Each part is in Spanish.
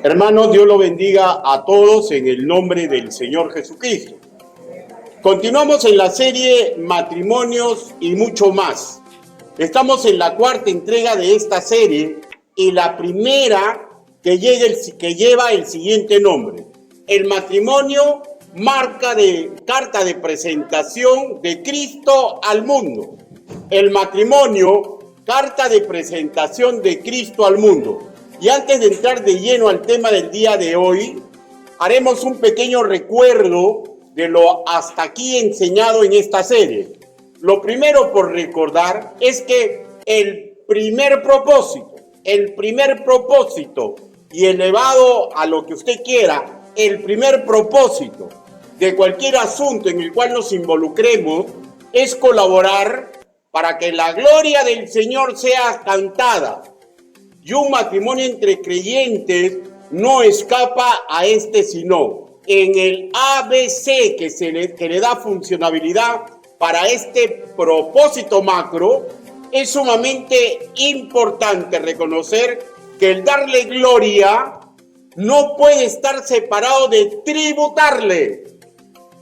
Hermanos, Dios lo bendiga a todos en el nombre del Señor Jesucristo. Continuamos en la serie Matrimonios y mucho más. Estamos en la cuarta entrega de esta serie y la primera que lleva el siguiente nombre. El matrimonio, carta de presentación de Cristo al mundo. El matrimonio, carta de presentación de Cristo al mundo. Y antes de entrar de lleno al tema del día de hoy, haremos un pequeño recuerdo de lo hasta aquí enseñado en esta serie. Lo primero por recordar es que el primer propósito y elevado a lo que usted quiera, el primer propósito de cualquier asunto en el cual nos involucremos es colaborar para que la gloria del Señor sea cantada. Y un matrimonio entre creyentes no escapa a sino en el ABC que le da funcionabilidad para este propósito macro. Es sumamente importante reconocer que el darle gloria no puede estar separado de tributarle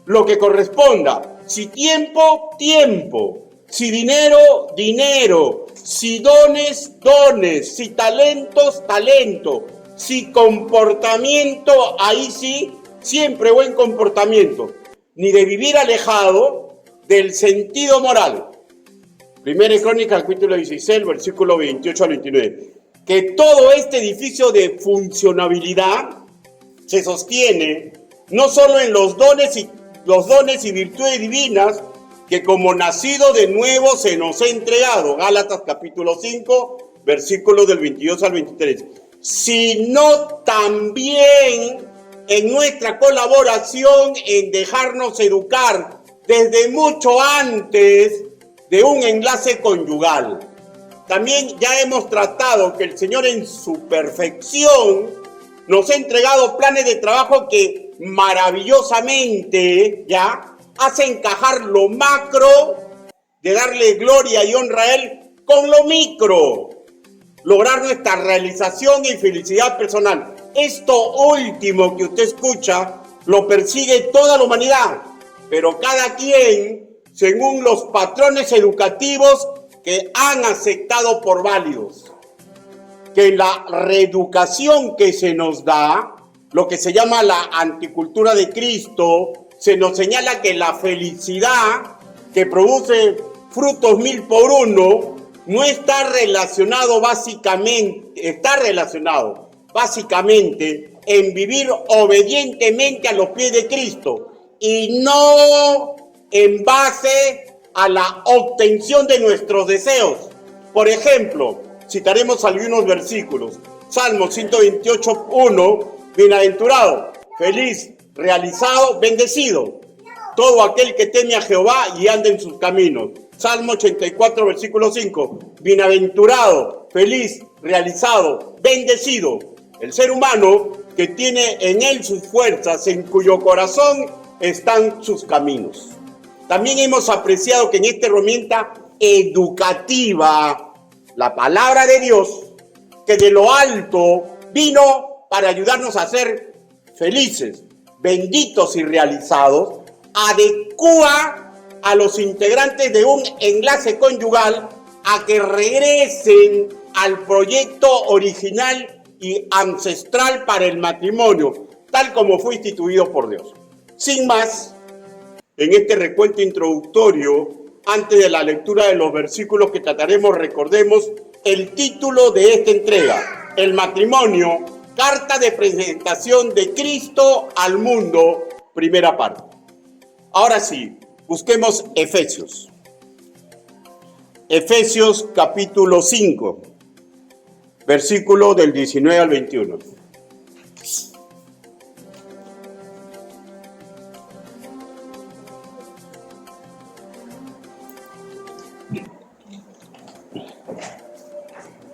lo que corresponda. Si tiempo, tiempo. Si dinero, dinero. Si dones, dones. Si talentos, talento. Si comportamiento, ahí sí, siempre buen comportamiento. Ni de vivir alejado del sentido moral. Primera Crónicas, capítulo 16, versículo 28 al 29. Que todo este edificio de funcionabilidad se sostiene no solo en los dones y virtudes divinas que como nacido de nuevo se nos ha entregado, Gálatas capítulo 5, versículos del 22 al 23, sino también en nuestra colaboración en dejarnos educar desde mucho antes de un enlace conyugal. También ya hemos tratado que el Señor en su perfección nos ha entregado planes de trabajo que maravillosamente ya hace encajar lo macro de darle gloria y honra a Él con lo micro, lograr nuestra realización y felicidad personal. Esto último que usted escucha lo persigue toda la humanidad, pero cada quien según los patrones educativos que han aceptado por válidos. Que la reeducación que se nos da, lo que se llama la anticultura de Cristo, se nos señala que la felicidad que produce frutos 1000 por uno no está relacionado básicamente en vivir obedientemente a los pies de Cristo y no en base a la obtención de nuestros deseos. Por ejemplo, citaremos algunos versículos. Salmo 128:1, bienaventurado, feliz, realizado, bendecido, todo aquel que teme a Jehová y anda en sus caminos. Salmo 84, versículo 5, bienaventurado, feliz, realizado, bendecido, el ser humano que tiene en él sus fuerzas, en cuyo corazón están sus caminos. También hemos apreciado que en esta herramienta educativa, la palabra de Dios, que de lo alto vino para ayudarnos a ser felices, benditos y realizados, adecua a los integrantes de un enlace conyugal a que regresen al proyecto original y ancestral para el matrimonio, tal como fue instituido por Dios. Sin más, en este recuento introductorio, antes de la lectura de los versículos que trataremos, recordemos el título de esta entrega: el matrimonio, carta de presentación de Cristo al mundo, primera parte. Ahora sí, busquemos Efesios. Efesios capítulo 5, versículo del 19 al 21.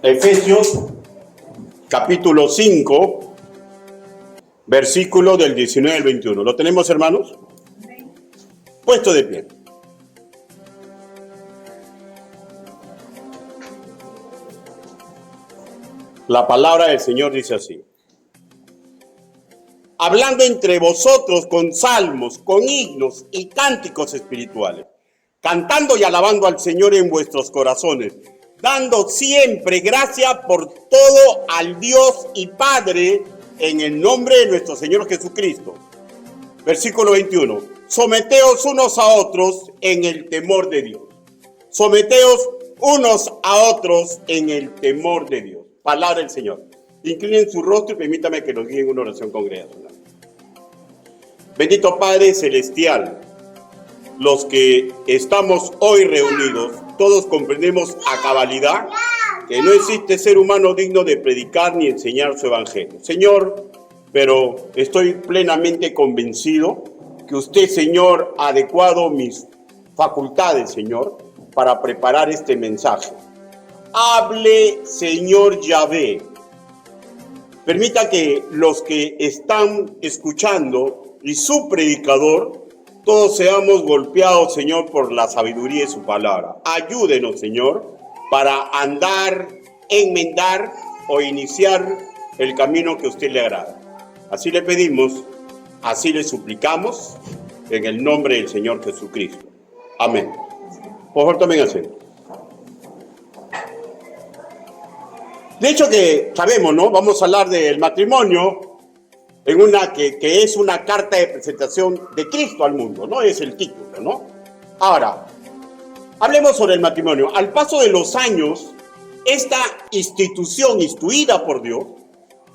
Efesios capítulo 5, versículo del 19 al 21. ¿Lo tenemos, hermanos? Puesto de pie. La palabra del Señor dice así: hablando entre vosotros con salmos, con himnos y cánticos espirituales, cantando y alabando al Señor en vuestros corazones, dando siempre gracia por todo al Dios y Padre en el nombre de nuestro Señor Jesucristo. Versículo 21. Someteos unos a otros en el temor de Dios. Someteos unos a otros en el temor de Dios. Palabra del Señor. Inclinen su rostro y permítame que los guíe en una oración congregacional. Bendito Padre Celestial, los que estamos hoy reunidos, todos comprendemos a cabalidad que no existe ser humano digno de predicar ni enseñar su evangelio. Señor, pero estoy plenamente convencido que usted, Señor, ha adecuado mis facultades, Señor, para preparar este mensaje. Hable, Señor Yahvé. Permita que los que están escuchando y su predicador, todos seamos golpeados, Señor, por la sabiduría de su palabra. Ayúdenos, Señor, para andar, enmendar o iniciar el camino que a usted le agrada. Así le pedimos, así le suplicamos, en el nombre del Señor Jesucristo. Amén. Por favor, tomen asiento. De hecho que sabemos, ¿no? Vamos a hablar del matrimonio en una que es una carta de presentación de Cristo al mundo, ¿no? Es el título, ¿no? Ahora, hablemos sobre el matrimonio. Al paso de los años, esta institución instituida por Dios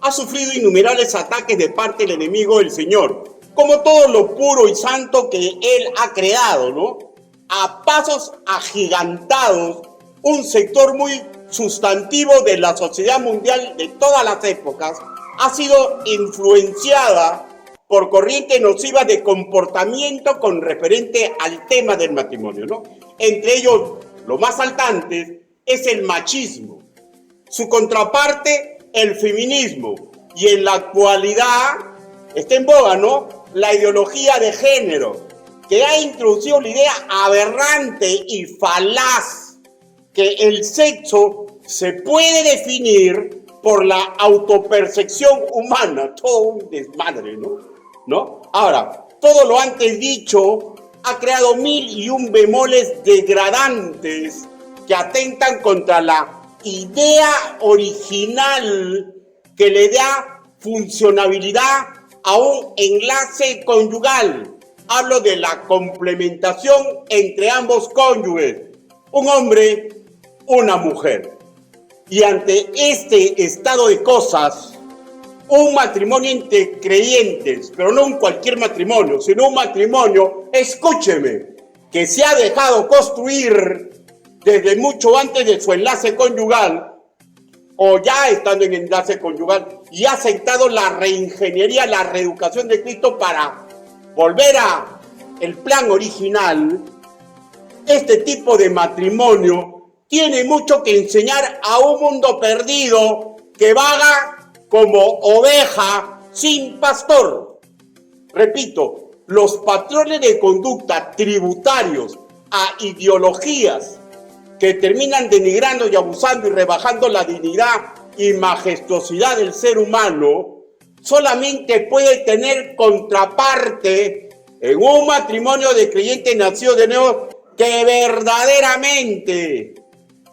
ha sufrido innumerables ataques de parte del enemigo del Señor, como todo lo puro y santo que Él ha creado, ¿no? A pasos agigantados, un sector muy sustantivo de la sociedad mundial de todas las épocas ha sido influenciada por corrientes nocivas de comportamiento con referente al tema del matrimonio, ¿no? Entre ellos, lo más saltante es el machismo, su contraparte, el feminismo, y en la actualidad está en boga, ¿no?, la ideología de género, que ha introducido la idea aberrante y falaz que el sexo se puede definir por la autopercepción humana. Todo un desmadre, ¿no? Ahora, todo lo antes dicho ha creado 1001 bemoles degradantes que atentan contra la idea original que le da funcionabilidad a un enlace conyugal. Hablo de la complementación entre ambos cónyuges, un hombre, una mujer. Y ante este estado de cosas, un matrimonio entre creyentes, pero no un cualquier matrimonio, sino un matrimonio, escúcheme, que se ha dejado construir desde mucho antes de su enlace conyugal, o ya estando en enlace conyugal, y ha aceptado la reingeniería, la reeducación de Cristo para volver a el plan original. Este tipo de matrimonio tiene mucho que enseñar a un mundo perdido que vaga como oveja sin pastor. Repito, los patrones de conducta tributarios a ideologías que terminan denigrando y abusando y rebajando la dignidad y majestuosidad del ser humano, solamente puede tener contraparte en un matrimonio de creyentes nacidos de nuevo que verdaderamente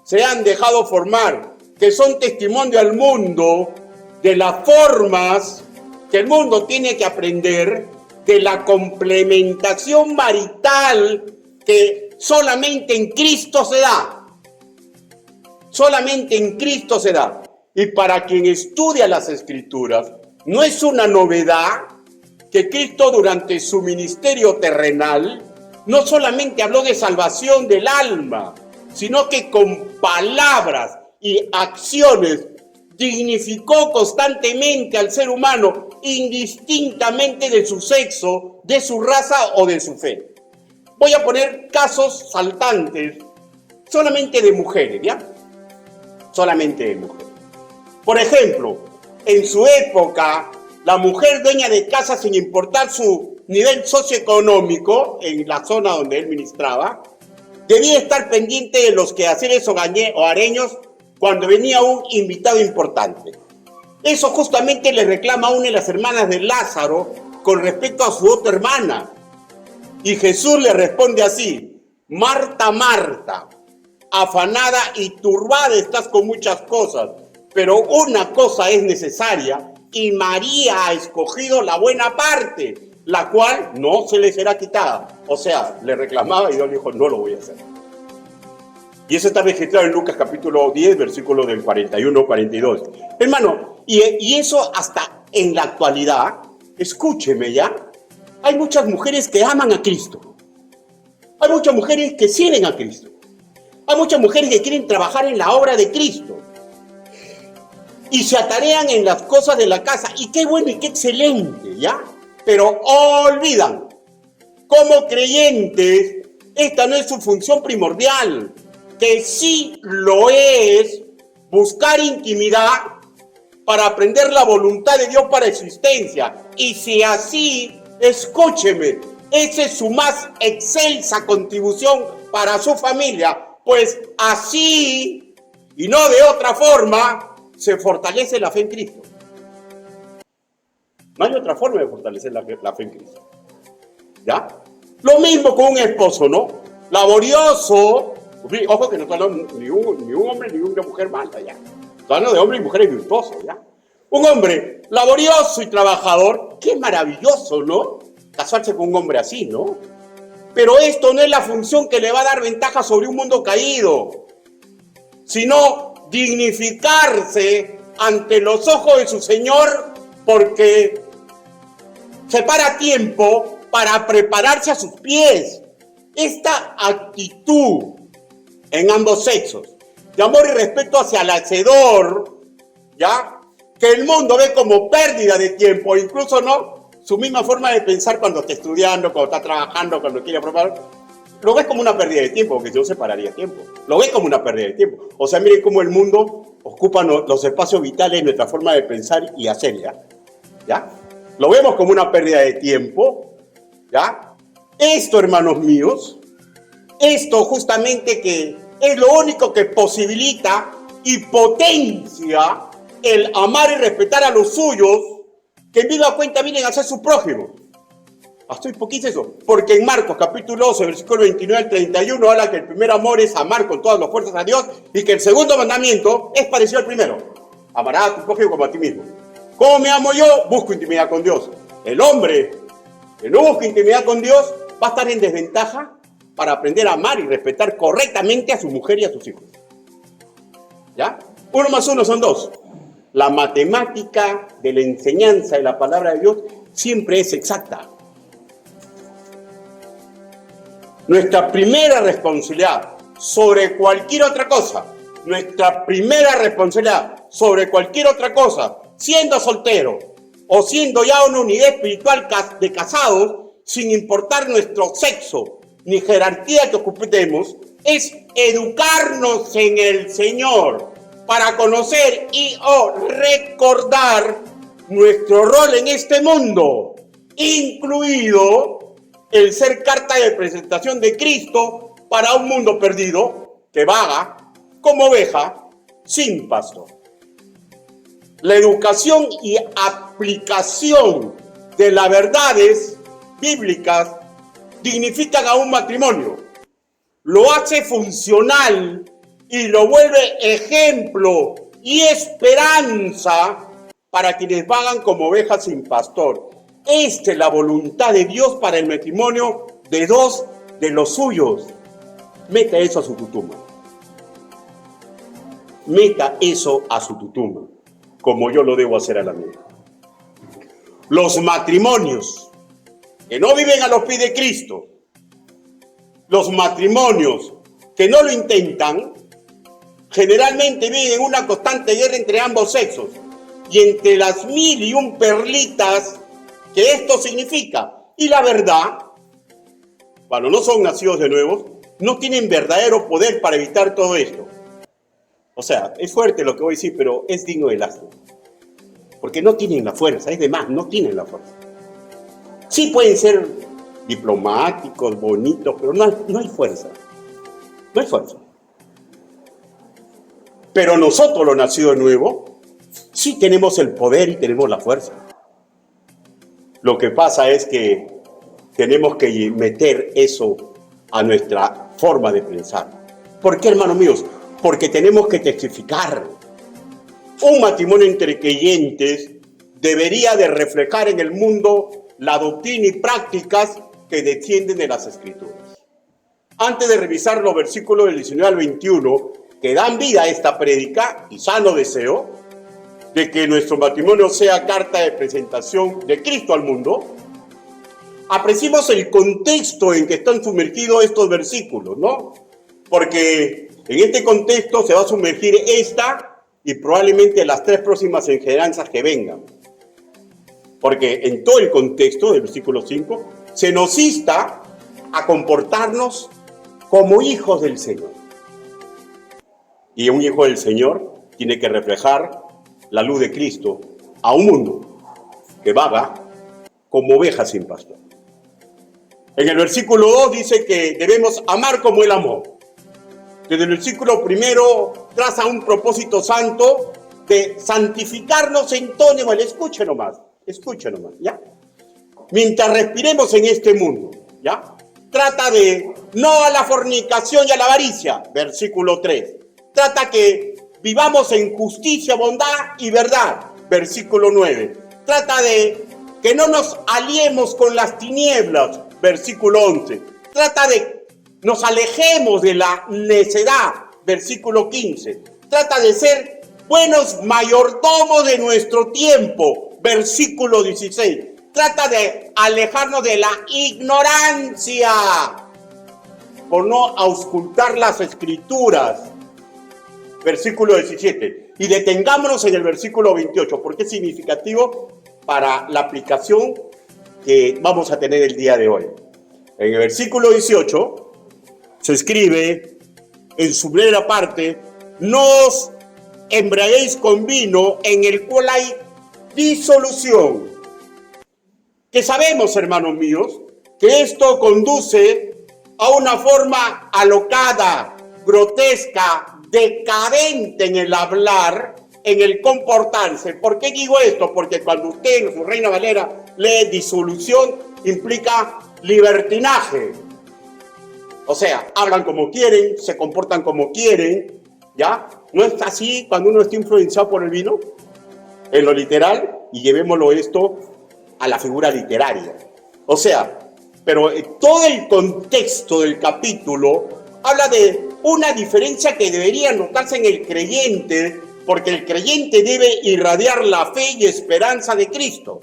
se han dejado formar, que son testimonio al mundo de las formas que el mundo tiene que aprender de la complementación marital que solamente en Cristo se da. Solamente en Cristo se da. Y para quien estudia las Escrituras, no es una novedad que Cristo durante su ministerio terrenal no solamente habló de salvación del alma, sino que con palabras y acciones dignificó constantemente al ser humano, indistintamente de su sexo, de su raza o de su fe. Voy a poner casos saltantes solamente de mujeres, ¿ya? Solamente de mujeres. Por ejemplo, en su época, la mujer dueña de casa, sin importar su nivel socioeconómico en la zona donde él ministraba, debía estar pendiente de los quehaceres hogareños cuando venía un invitado importante. Eso justamente le reclama a una de las hermanas de Lázaro con respecto a su otra hermana. Y Jesús le responde así: Marta, Marta, afanada y turbada estás con muchas cosas, pero una cosa es necesaria, y María ha escogido la buena parte, la cual no se le será quitada. O sea, le reclamaba y Dios le dijo: no lo voy a hacer. Y eso está registrado en Lucas capítulo 10, versículo del 41-42. Hermano, y eso hasta en la actualidad, escúcheme ya, hay muchas mujeres que aman a Cristo. Hay muchas mujeres que sirven a Cristo. Hay muchas mujeres que quieren trabajar en la obra de Cristo. Y se atarean en las cosas de la casa. Y qué bueno y qué excelente, ¿ya? Pero olvidan, como creyentes, esta no es su función primordial. Que sí lo es buscar intimidad para aprender la voluntad de Dios para existencia. Y si así, escúcheme, esa es su más excelsa contribución para su familia, pues así, y no de otra forma, se fortalece la fe en Cristo. No hay otra forma de fortalecer la fe en Cristo. ¿Ya? Lo mismo con un esposo, ¿no? Laborioso. Ojo que no estoy hablando ni un hombre ni una mujer mala, ya. Estoy hablando de hombres y mujeres virtuosos, ya. Un hombre laborioso y trabajador, qué maravilloso, ¿no? Casarse con un hombre así, ¿no? Pero esto no es la función que le va a dar ventaja sobre un mundo caído, sino dignificarse ante los ojos de su Señor, porque separa tiempo para prepararse a sus pies. Esta actitud en ambos sexos, de amor y respeto hacia el hacedor, ¿ya? Que el mundo ve como pérdida de tiempo, incluso no su misma forma de pensar cuando está estudiando, cuando está trabajando, cuando quiere preparar, lo ves como una pérdida de tiempo, porque si no separaría tiempo, lo ves como una pérdida de tiempo. O sea, miren cómo el mundo ocupa los espacios vitales de nuestra forma de pensar y hacer, ¿ya? Lo vemos como una pérdida de tiempo, ¿ya? Esto, hermanos míos, esto justamente que es lo único que posibilita y potencia el amar y respetar a los suyos, que en viva cuenta vienen a ser su prójimo. Hasta un poquito eso, porque en Marcos capítulo 12, versículo 29 al 31, habla que el primer amor es amar con todas las fuerzas a Dios y que el segundo mandamiento es parecido al primero: amarás a tu prójimo como a ti mismo. ¿Cómo me amo yo? Busco intimidad con Dios. El hombre que no busca intimidad con Dios va a estar en desventaja para aprender a amar y respetar correctamente a su mujer y a sus hijos. ¿Ya? 1 más 1 son 2. La matemática de la enseñanza de la palabra de Dios siempre es exacta. Nuestra primera responsabilidad sobre cualquier otra cosa, siendo soltero o siendo ya una unidad espiritual de casados, sin importar nuestro sexo ni jerarquía que ocupemos, es educarnos en el Señor para conocer y recordar nuestro rol en este mundo, incluido el ser carta de presentación de Cristo para un mundo perdido que vaga como oveja sin pastor. La educación y aplicación de las verdades bíblicas dignifican a un matrimonio, lo hace funcional y lo vuelve ejemplo y esperanza para quienes vagan como ovejas sin pastor. Esta es la voluntad de Dios para el matrimonio de dos de los suyos. Meta eso a su tutuma. Meta eso a su tutuma, como yo lo debo hacer a la mía. Los matrimonios que no viven a los pies de Cristo, los matrimonios que no lo intentan, generalmente viven en una constante guerra entre ambos sexos y entre las 1001 perlitas que esto significa. Y la verdad, cuando no son nacidos de nuevo, no tienen verdadero poder para evitar todo esto. O sea, es fuerte lo que voy a decir, pero es digno de lástima. Porque no tienen la fuerza, es de más, no tienen la fuerza. Sí pueden ser diplomáticos, bonitos, pero no hay fuerza. No hay fuerza. Pero nosotros, los nacidos de nuevo, Sí tenemos el poder y tenemos la fuerza. Lo que pasa es que tenemos que meter eso a nuestra forma de pensar. ¿Por qué, hermanos míos? Porque tenemos que testificar. Un matrimonio entre creyentes debería de reflejar en el mundo la doctrina y prácticas que descienden de las Escrituras. Antes de revisar los versículos del 19 al 21 que dan vida a esta prédica y sano deseo de que nuestro matrimonio sea carta de presentación de Cristo al mundo, apreciemos el contexto en que están sumergidos estos versículos, ¿no? Porque en este contexto se va a sumergir esta y probablemente las 3 próximas enseñanzas que vengan. Porque en todo el contexto del versículo 5 se nos insta a comportarnos como hijos del Señor. Y un hijo del Señor tiene que reflejar la luz de Cristo a un mundo que vaga como ovejas sin pastor. En el versículo 2 dice que debemos amar como Él amó. Desde el versículo 1 traza un propósito santo de santificarnos en todo nivel. Escuchen nomás, ¿ya? Mientras respiremos en este mundo, ¿ya? Trata de no a la fornicación y a la avaricia, versículo 3. Trata que vivamos en justicia, bondad y verdad, versículo 9. Trata de que no nos aliemos con las tinieblas, versículo 11. Trata de nos alejemos de la necedad, versículo 15. Trata de ser buenos mayordomos de nuestro tiempo, versículo 16. Trata de alejarnos de la ignorancia por no auscultar las Escrituras, versículo 17. Y detengámonos en el versículo 28, porque es significativo para la aplicación que vamos a tener el día de hoy. En el versículo 18 se escribe en su primera parte: no os embriaguéis con vino en el cual hay disolución. Que sabemos, hermanos míos, que esto conduce a una forma alocada, grotesca, decadente en el hablar, en el comportarse. ¿Por qué digo esto? Porque cuando usted en su Reina Valera lee disolución, implica libertinaje. O sea, hablan como quieren, se comportan como quieren, ¿ya? ¿No es así cuando uno está influenciado por el vino? En lo literal, y llevémoslo esto a la figura literaria. O sea, pero todo el contexto del capítulo habla de una diferencia que debería notarse en el creyente, porque el creyente debe irradiar la fe y esperanza de Cristo.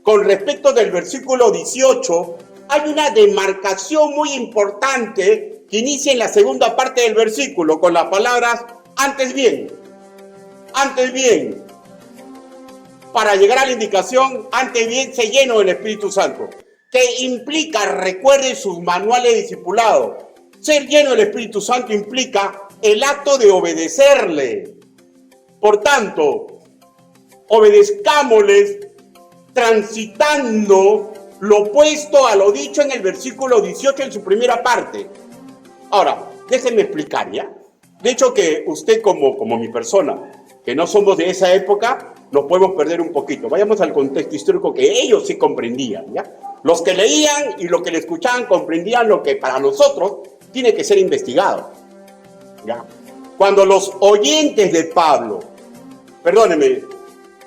Con respecto del versículo 18, hay una demarcación muy importante que inicia en la segunda parte del versículo con las palabras antes bien, para llegar a la indicación antes bien se lleno del Espíritu Santo, que implica, recuerden sus manuales de discipulado, ser lleno del Espíritu Santo implica el acto de obedecerle. Por tanto, obedezcámosles transitando lo opuesto a lo dicho en el versículo 18 en su primera parte. Ahora, déjenme explicar, ¿ya? De hecho que usted como mi persona, que no somos de esa época, nos podemos perder un poquito. Vayamos al contexto histórico que ellos sí comprendían, ¿ya? Los que leían y los que le escuchaban comprendían lo que para nosotros tiene que ser investigado, ¿ya? Cuando los oyentes de Pablo,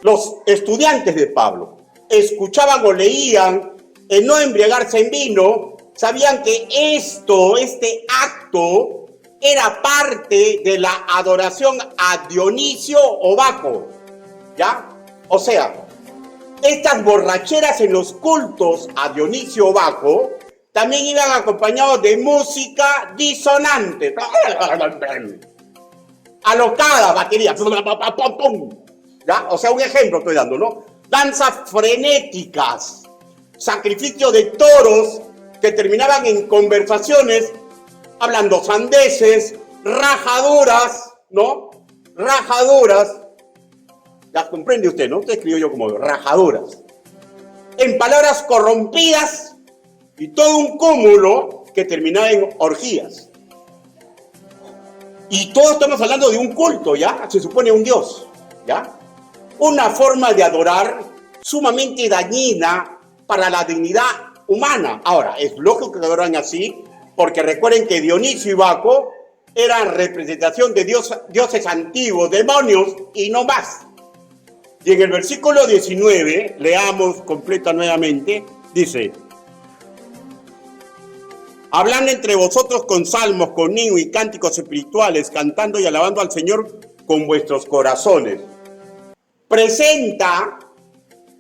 los estudiantes de Pablo, escuchaban o leían el no embriagarse en vino, sabían que este acto era parte de la adoración a Dionisio o Baco, ¿ya? O sea, estas borracheras en los cultos a Dionisio o Baco también iban acompañados de música disonante, alocada, batería, ¿ya? O sea, un ejemplo estoy dando, ¿no? Danzas frenéticas, sacrificio de toros que terminaban en conversaciones hablando sandeces, rajaduras, ¿no? Rajaduras, las comprende usted, ¿no? Usted escribió yo como rajaduras. En palabras corrompidas y todo un cúmulo que terminaba en orgías. Y todos estamos hablando de un culto, ¿ya? Se supone un Dios, ¿ya? una forma de adorar sumamente dañina para la dignidad humana. Ahora, es lógico que adoran así, porque recuerden que Dionisio y Baco eran representación de dioses antiguos, demonios y no más. Y en el versículo 19, leamos completa nuevamente, dice: hablando entre vosotros con salmos, con himnos y cánticos espirituales, cantando y alabando al Señor con vuestros corazones. Presenta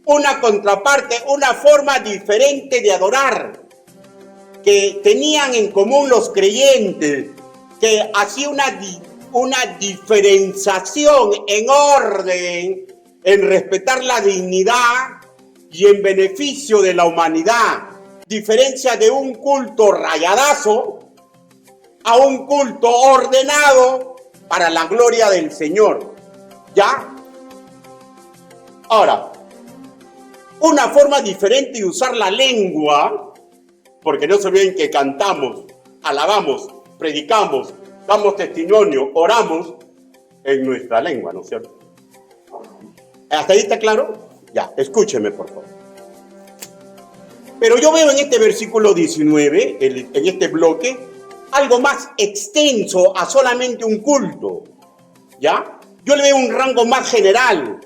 una contraparte, una forma diferente de adorar que tenían en común los creyentes, que hacía una diferenciación en orden, en respetar la dignidad y en beneficio de la humanidad. Diferencia de un culto rayadazo a un culto ordenado para la gloria del Señor. ¿Ya? Ahora, una forma diferente de usar la lengua, porque no se olviden que cantamos, alabamos, predicamos, damos testimonio, oramos en nuestra lengua, ¿no es cierto? ¿Hasta ahí está claro? Ya, escúcheme por favor. Pero yo veo en este versículo 19, en este bloque, algo más extenso a solamente un culto, ¿ya? Yo le veo un rango más general,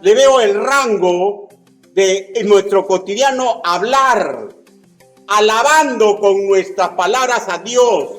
le veo el rango de en nuestro cotidiano hablar, alabando con nuestras palabras a Dios,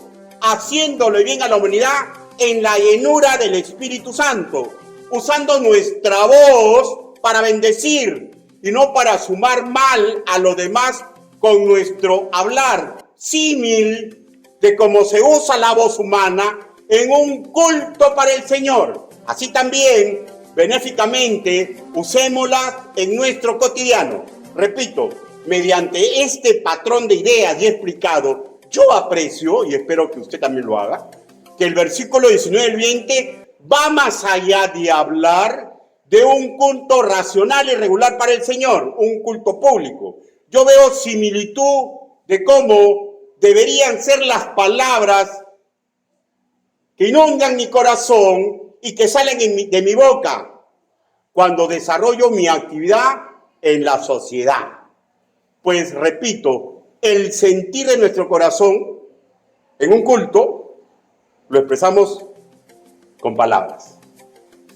haciéndole bien a la humanidad en la llenura del Espíritu Santo, usando nuestra voz para bendecir y no para sumar mal a los demás con nuestro hablar, símil de cómo se usa la voz humana en un culto para el Señor. Así también, benéficamente, usémosla en nuestro cotidiano. Repito, mediante este patrón de ideas y explicado, yo aprecio, y espero que usted también lo haga, que el versículo 19 del 20 va más allá de hablar de un culto racional y regular para el Señor, un culto público. Yo veo similitud de cómo deberían ser las palabras que inundan mi corazón y que salen de mi boca cuando desarrollo mi actividad en la sociedad. Pues repito, el sentir de nuestro corazón en un culto lo expresamos con palabras,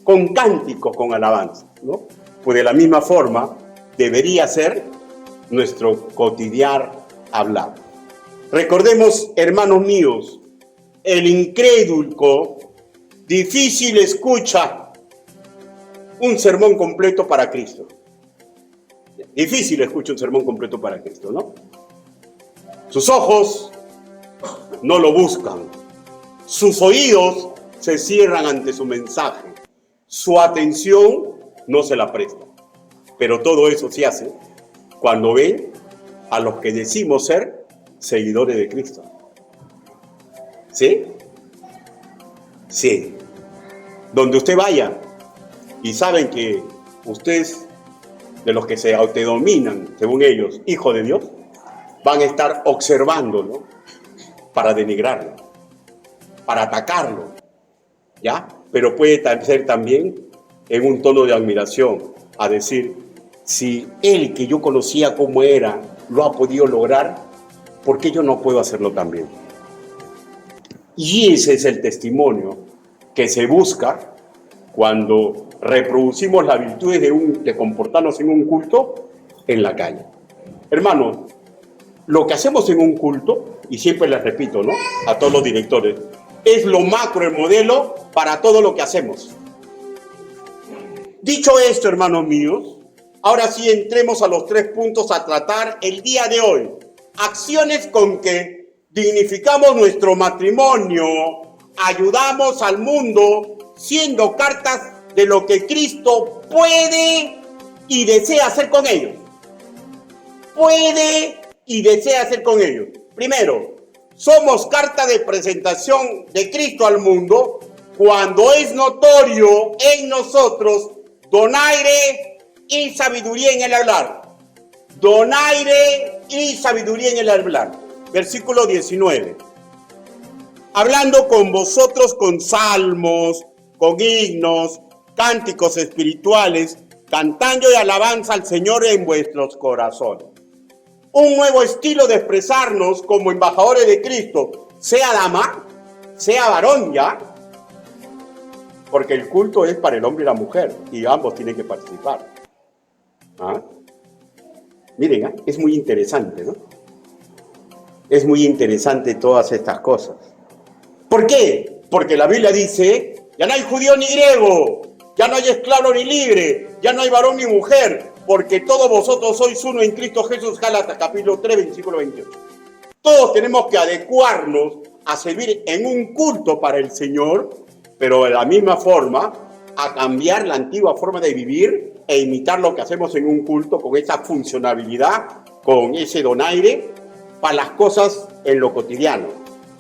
con cánticos, con alabanza, ¿no? Pues de la misma forma debería ser nuestro cotidiano hablar. Recordemos, hermanos míos, el incrédulo difícil escucha un sermón completo para Cristo. Difícil escucha un sermón completo para Cristo, ¿no? Sus ojos no lo buscan. Sus oídos se cierran ante su mensaje. Su atención no se la presta. Pero todo eso se hace cuando ven a los que decimos ser seguidores de Cristo. ¿Sí? Sí. Donde usted vaya y saben que ustedes, de los que se autodenominan, según ellos, hijo de Dios, van a estar observándolo para denigrarlo, para atacarlo, ¿ya? Pero puede ser también en un tono de admiración, a decir, si él que yo conocía como era, lo ha podido lograr, ¿por qué yo no puedo hacerlo también? Y ese es el testimonio que se busca cuando reproducimos las virtudes de comportarnos en un culto en la calle. Hermano, lo que hacemos en un culto, y siempre les repito, ¿no?, a todos los directores, es lo macro, el modelo para todo lo que hacemos. Dicho esto, hermanos míos, ahora sí entremos a los 3 puntos a tratar el día de hoy. Acciones con que dignificamos nuestro matrimonio, ayudamos al mundo, siendo cartas de lo que Cristo puede y desea hacer con ellos. Puede y desea hacer con ellos. Primero, somos carta de presentación de Cristo al mundo cuando es notorio en nosotros donaire y sabiduría en el hablar. Donaire y sabiduría en el hablar. Versículo 19. Hablando con vosotros con salmos, con himnos, cánticos espirituales, cantando y alabanza al Señor en vuestros corazones. Un nuevo estilo de expresarnos como embajadores de Cristo, sea dama, sea varón, ¿ya? Porque el culto es para el hombre y la mujer, y ambos tienen que participar. ¿Ah? Miren, ¿eh? Es muy interesante, ¿no? Es muy interesante todas estas cosas. ¿Por qué? Porque la Biblia dice, ya no hay judío ni griego, ya no hay esclavo ni libre, ya no hay varón ni mujer, porque todos vosotros sois uno en Cristo Jesús. Gálatas capítulo 3, versículo 28. Todos tenemos que adecuarnos a servir en un culto para el Señor, pero de la misma forma a cambiar la antigua forma de vivir e imitar lo que hacemos en un culto con esa funcionabilidad, con ese donaire para las cosas en lo cotidiano.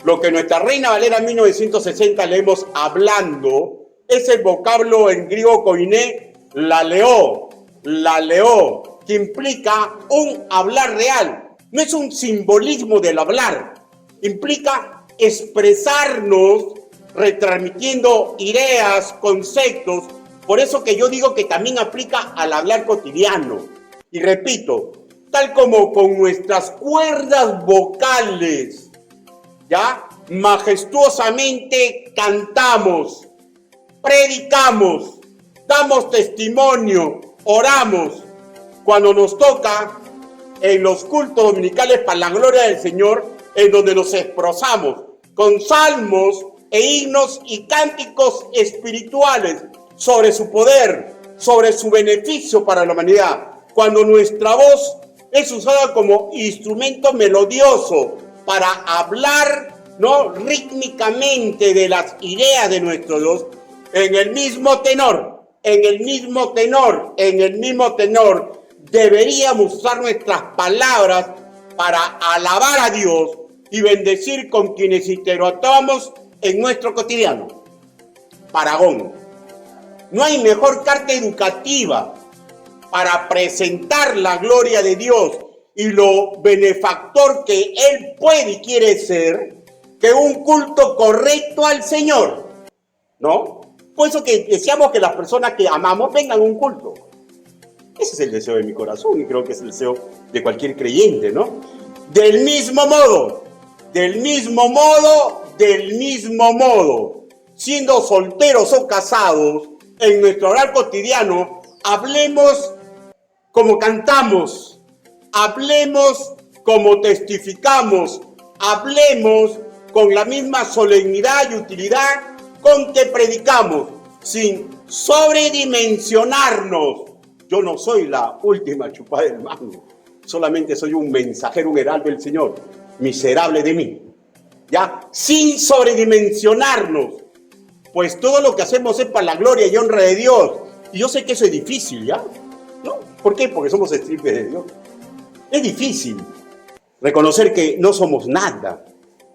Lo que nuestra Reina Valera 1960 leemos hablando es el vocablo en griego koiné, la leó, que implica un hablar real. No es un simbolismo del hablar, implica expresarnos retransmitiendo ideas, conceptos. Por eso que yo digo que también aplica al hablar cotidiano. Y repito, tal como con nuestras cuerdas vocales, ¿ya? Majestuosamente cantamos, predicamos, damos testimonio, oramos. Cuando nos toca en los cultos dominicales para la gloria del Señor, en donde nos expresamos con salmos e himnos y cánticos espirituales sobre su poder, sobre su beneficio para la humanidad. Cuando nuestra voz es usada como instrumento melodioso para hablar, ¿no?, rítmicamente de las ideas de nuestro Dios, en el mismo tenor, deberíamos usar nuestras palabras para alabar a Dios y bendecir con quienes interactuamos en nuestro cotidiano. Paragón. No hay mejor carta educativa para presentar la gloria de Dios y lo benefactor que Él puede y quiere ser que un culto correcto al Señor, ¿no? Por eso que deseamos que las personas que amamos vengan a un culto. Ese es el deseo de mi corazón y creo que es el deseo de cualquier creyente, ¿no? Del mismo modo, siendo solteros o casados, en nuestro hablar cotidiano, hablemos como cantamos, hablemos como testificamos, hablemos con la misma solemnidad y utilidad con que predicamos, sin sobredimensionarnos. Yo no soy la última chupada del mango, solamente soy un mensajero, un heraldo del Señor, miserable de mí, ¿ya? Sin sobredimensionarnos, pues todo lo que hacemos es para la gloria y honra de Dios. Y yo sé que eso es difícil, ¿ya? ¿No? ¿Por qué? Porque somos estirpes de Dios. Es difícil reconocer que no somos nada,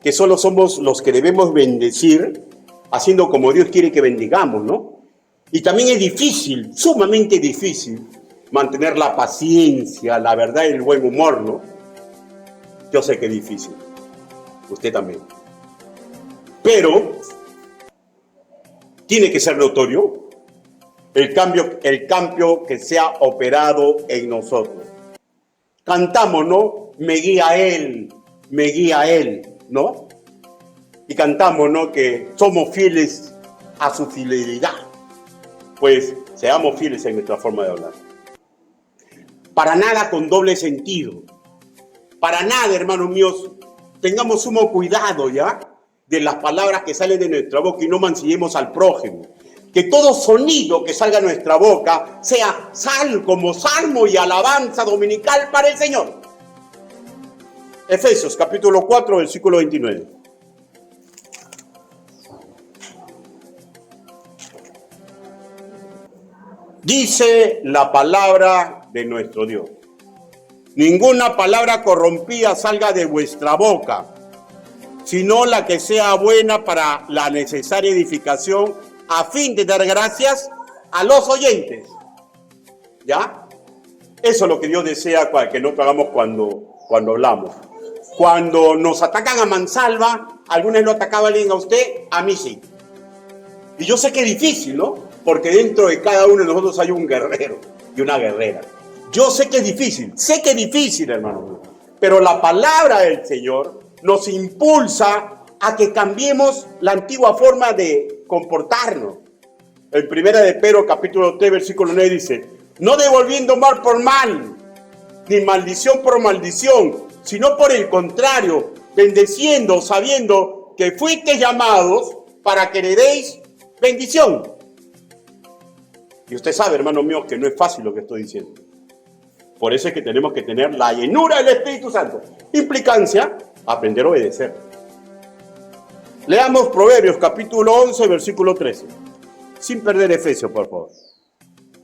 que solo somos los que debemos bendecir, haciendo como Dios quiere que bendigamos, ¿no? Y también es difícil, sumamente difícil, mantener la paciencia, la verdad y el buen humor, ¿no? Yo sé que es difícil. Usted también. Pero tiene que ser notorio el cambio que se ha operado en nosotros. Cantamos, ¿no? Me guía Él, ¿no? Y cantamos, ¿no?, que somos fieles a su fidelidad. Pues seamos fieles en nuestra forma de hablar. Para nada con doble sentido. Para nada, hermanos míos, tengamos sumo cuidado, ¿ya?, de las palabras que salen de nuestra boca y no mancillemos al prójimo. Que todo sonido que salga de nuestra boca sea como salmo y alabanza dominical para el Señor. Efesios capítulo 4, versículo 29. Dice la palabra de nuestro Dios: ninguna palabra corrompida salga de vuestra boca, sino la que sea buena para la necesaria edificación, a fin de dar gracias a los oyentes. ¿Ya? Eso es lo que Dios desea que nosotros hagamos cuando hablamos. Cuando nos atacan a mansalva, algunos lo atacaban a usted, a mí sí. Y yo sé que es difícil, ¿no? porque dentro de cada uno de nosotros hay un guerrero y una guerrera. Yo sé que es difícil, hermano mío, pero la palabra del Señor nos impulsa a que cambiemos la antigua forma de comportarnos. En 1 de Pedro capítulo 3 versículo 9 dice: no devolviendo mal por mal, ni maldición por maldición, sino por el contrario, bendeciendo, sabiendo que fuisteis llamados para que heredéis bendición. Y usted sabe, hermano mío, que no es fácil lo que estoy diciendo. Por eso es que tenemos que tener la llenura del Espíritu Santo. Implicancia, aprender a obedecer. Leamos Proverbios capítulo 11, versículo 13. Sin perder Efesios, por favor.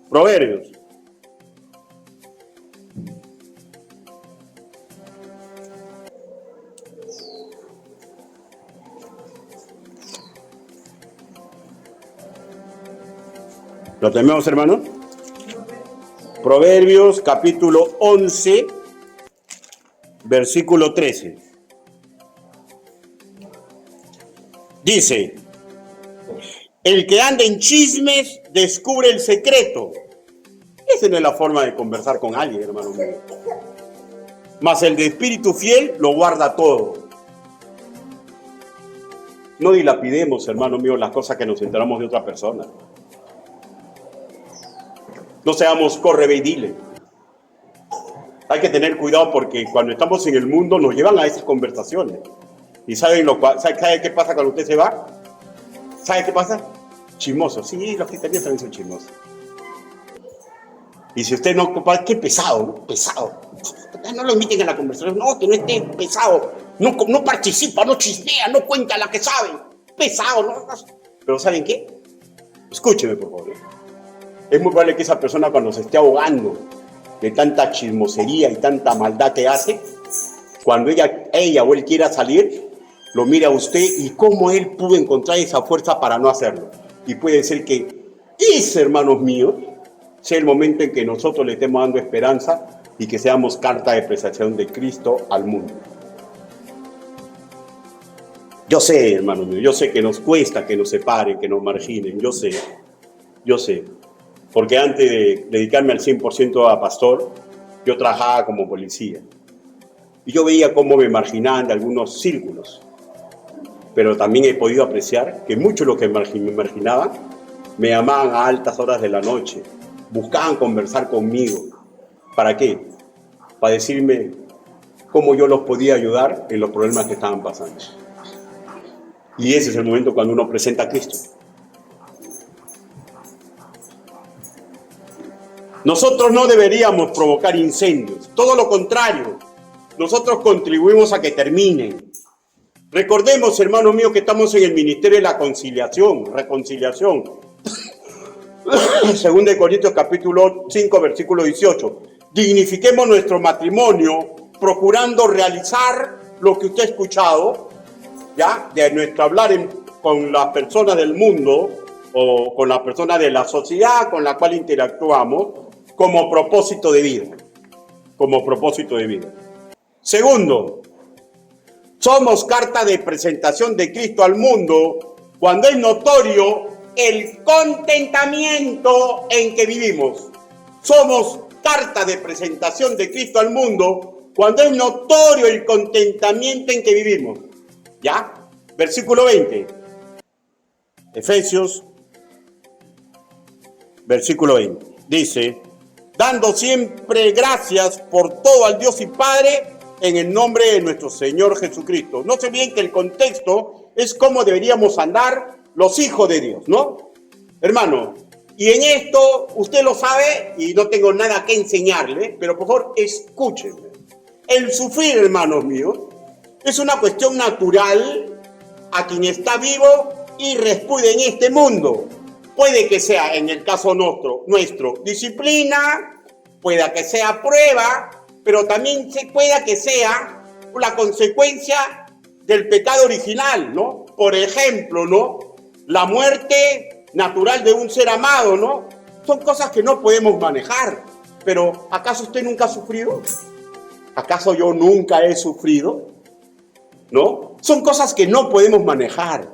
Proverbios. ¿Lo tenemos, hermano? Proverbios capítulo 11, versículo 13. Dice: el que anda en chismes descubre el secreto. Esa no es la forma de conversar con alguien, hermano mío. Mas el de espíritu fiel lo guarda todo. No dilapidemos, hermano mío, las cosas que nos enteramos de otra persona. No seamos corre y dile. Hay que tener cuidado porque cuando estamos en el mundo nos llevan a esas conversaciones. ¿Y sabe qué pasa cuando usted se va? ¿Sabe qué pasa? Chismoso. Sí, los cristianos también son chismosos. Y si usted no... ¡Qué pesado! ¿No? Pesado. No lo inviten a la conversación. No, que no esté pesado. No participa, no chismea, no cuenta la que sabe. Pesado, ¿no? Pero ¿saben qué? Escúcheme, por favor. Es muy probable que esa persona, cuando se esté ahogando de tanta chismosería y tanta maldad que hace, cuando ella o él quiera salir, lo mire a usted y cómo él pudo encontrar esa fuerza para no hacerlo. Y puede ser que ese, hermanos míos, sea el momento en que nosotros le estemos dando esperanza y que seamos carta de presentación de Cristo al mundo. Yo sé, hermanos míos, yo sé que nos cuesta que nos separen, que nos marginen, yo sé. Porque antes de dedicarme al 100% a pastor, yo trabajaba como policía. Y yo veía cómo me marginaban de algunos círculos. Pero también he podido apreciar que muchos de los que me marginaban me llamaban a altas horas de la noche. Buscaban conversar conmigo. ¿Para qué? Para decirme cómo yo los podía ayudar en los problemas que estaban pasando. Y ese es el momento cuando uno presenta a Cristo. Nosotros no deberíamos provocar incendios, todo lo contrario, nosotros contribuimos a que terminen. Recordemos, hermanos míos, que estamos en el ministerio de la reconciliación. 2 Corintios capítulo 5, versículo 18. Dignifiquemos nuestro matrimonio procurando realizar lo que usted ha escuchado, ¿ya? De nuestro hablar con las personas del mundo o con las personas de la sociedad con la cual interactuamos, como propósito de vida. Segundo, somos carta de presentación de Cristo al mundo cuando es notorio el contentamiento en que vivimos. Somos carta de presentación de Cristo al mundo cuando es notorio el contentamiento en que vivimos. ¿Ya? Versículo 20. Efesios, versículo 20. Dice: dando siempre gracias por todo al Dios y Padre en el nombre de nuestro Señor Jesucristo. No se olviden que el contexto es cómo deberíamos andar los hijos de Dios, ¿no? Hermano, y en esto usted lo sabe y no tengo nada que enseñarle, pero por favor escúchenme. El sufrir, hermanos míos, es una cuestión natural a quien está vivo y respira en este mundo. Puede que sea, en el caso nuestro, disciplina, pueda que sea prueba, pero también pueda que sea la consecuencia del pecado original, ¿no? Por ejemplo, ¿no? La muerte natural de un ser amado, ¿no? Son cosas que no podemos manejar. Pero, ¿acaso usted nunca ha sufrido? ¿Acaso yo nunca he sufrido? ¿No? Son cosas que no podemos manejar.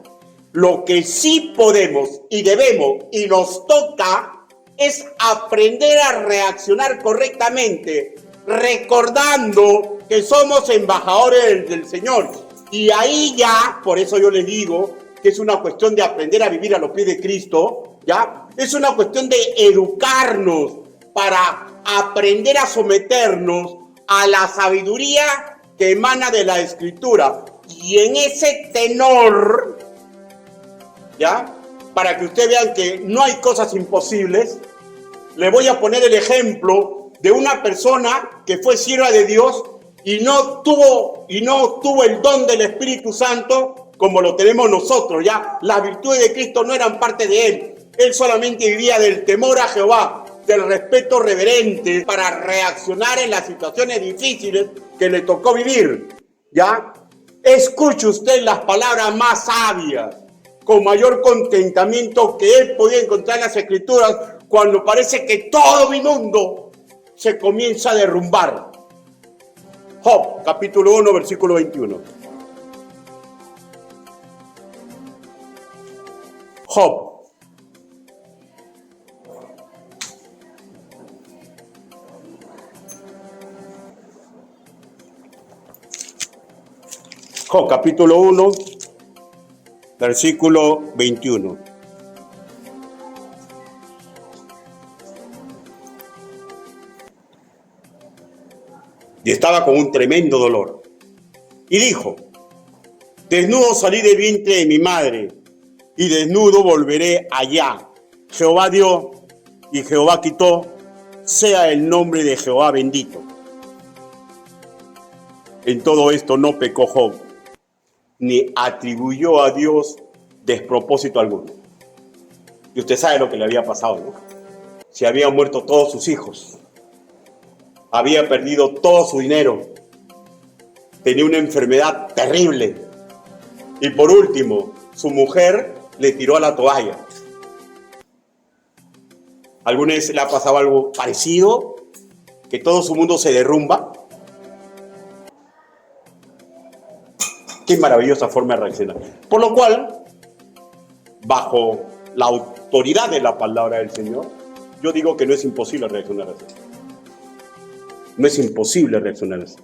Lo que sí podemos y debemos y nos toca es aprender a reaccionar correctamente, recordando que somos embajadores del Señor. Y ahí ya, por eso yo les digo que es una cuestión de aprender a vivir a los pies de Cristo, ¿ya? Es una cuestión de educarnos para aprender a someternos a la sabiduría que emana de la Escritura. Y en ese tenor, ¿ya? Para que ustedes vean que no hay cosas imposibles, le voy a poner el ejemplo de una persona que fue sierva de Dios y no tuvo el don del Espíritu Santo como lo tenemos nosotros, ¿ya? Las virtudes de Cristo no eran parte de él. Él solamente vivía del temor a Jehová, del respeto reverente para reaccionar en las situaciones difíciles que le tocó vivir, ¿ya? Escuche usted las palabras más sabias, con mayor contentamiento que él podía encontrar en las Escrituras, cuando parece que todo mi mundo se comienza a derrumbar. Job, capítulo 1, versículo 21. Job. Job, capítulo 1, versículo 21. Y estaba con un tremendo dolor. Y dijo: desnudo salí del vientre de mi madre, y desnudo volveré allá. Jehová dio, y Jehová quitó, sea el nombre de Jehová bendito. En todo esto no pecó Job, ni atribuyó a Dios despropósito alguno. Y usted sabe lo que le había pasado, ¿no? Se habían muerto todos sus hijos, había perdido todo su dinero, tenía una enfermedad terrible, y por último, su mujer le tiró a la toalla. ¿Alguna vez le ha pasado algo parecido? ¿Que todo su mundo se derrumba? Qué maravillosa forma de reaccionar. Por lo cual, bajo la autoridad de la palabra del Señor, yo digo que no es imposible reaccionar así. No es imposible reaccionar así.